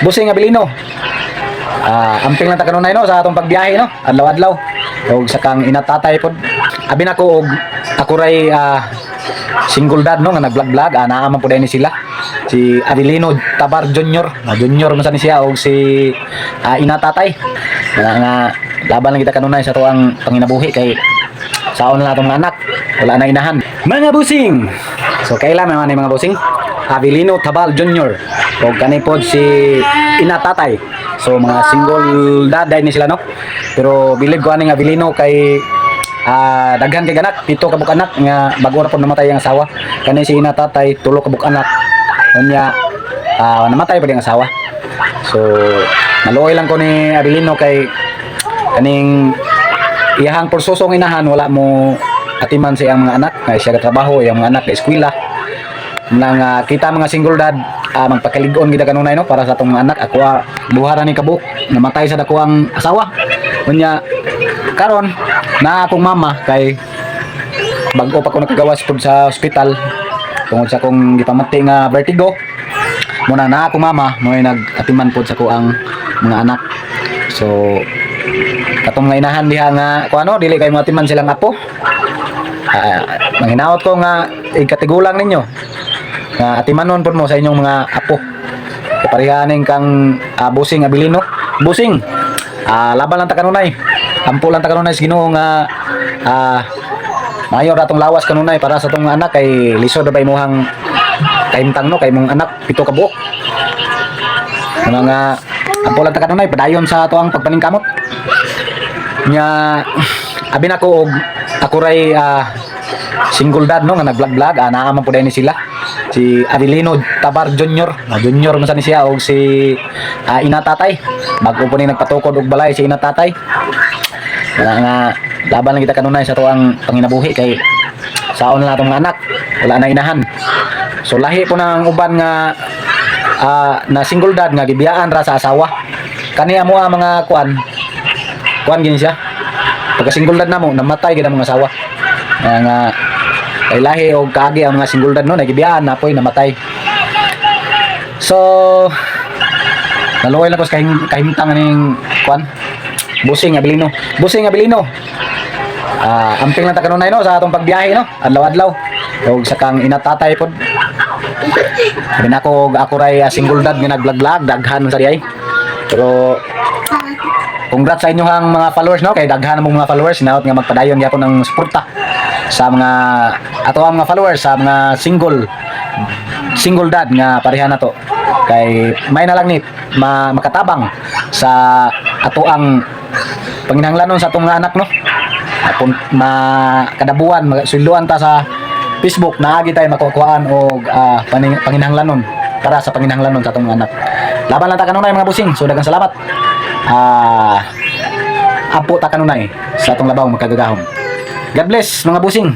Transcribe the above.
Busing Abilino. Amping lang ta kanunay no sa atong pagbiyahe no. Adlaw-adlaw. Og sa kang inatatay pod. Abi nako og ako ray single dad no nga nag-vlog-vlog, naaman po din sila. Si Abilino Tabar Junior, Junior man sa ni siya og si inatatay. Nga laban lang kita kanunay sa tuang panginabuhi kay saon na natong anak, wala na inahan. Mga busing. So kailan man ni mga busing? Abilino Tabal Junior og kani pod si inatatay. So mga single dad ni sila no. Pero bilib ko ani nga Abilino kay daghan kay anak, 7 ka buk anak nga bag-o ra pod namatay ang asawa. Kani si inatatay 3 ka buk anak. Unya namatay pa ang asawa. So naluoy lang ko ni Abilino kay kaning iyahang porsusong inahan wala mo atiman sa iyang mga anak nga siya trabaho, iyang mga anak sa eskwela. Nang kita mga single dad magpakaligon gid kanunay no para sa atong mga anak. Ako buharan ni kabuk namatay sa dako ang asawa. Unya karon na akong mama kay bag-o pa ko nakagawas pud sa ospital tungod sa akong gipamati nga vertigo. Muna na akong mama mo'y nag-atiman pud sa ko ang mga anak. So katong nga inahan diha nga ko ano dili kay mo atiman silang apo. Manghinaot ko nga ikatigulang ninyo nga atimanon pud mo sa inyong mga apo. Kaparihaning kang busing Abilino. Busing. Laban lang ta kanunay. Ampo lang ta kanunay sa Ginoo nga mayor atong lawas kanunay para sa tong anak kay lisod ba imuhang kahimtang no kay mong anak 7 ka buok. Mga ampo lang ta kanunay padayon sa tuang pagpaningkamot. Nya abi nako og ako ray single dad no nga nag-vlog-vlog, naaman po din sila. Si Abilino Tabar Junior, Junior man sa ni siya og si inatatay. Bago po ni nagpatukod og balay si inatatay. Nga laban lang kita kanunay sa tuang panginabuhi kay saon na natong anak, wala na inahan. So lahi po nang uban nga na single dad nga gibiyaan ra sa asawa. Kani amo mga kuan gini siya. Pagka single dad namo namatay gid ang mga asawa. Nga ay lahi og kaagi ang mga single dad no nagibiyaan na poy namatay. So naluoy lang ko sa kahimtang ning kuan busing Abilino. Busing Abilino. Amping lang ta kanunay no sa atong pagbiyahe no adlaw-adlaw og sa kang inatatay pod. Sabi na ako ray single dad nga nag-vlog-vlog daghan sa diay. Pero congrats sa inyong mga followers no kay daghan mong mga followers naot nga magpadayon gyapon ng suporta sa mga ato ang mga followers sa mga single dad nga pareha na to kay may na lang ni makatabang sa ato ang panginahanglanon sa atong mga anak no. Kadabuan magsuyloan ta sa Facebook naagi tayo makukuhaan og panginahanglanon para sa panginahanglanon sa atong mga anak. Laban lang ta kanunay mga busing. So daghang salamat. Apo ta kanunay sa atong labaw magkagagahom. God bless mga busing.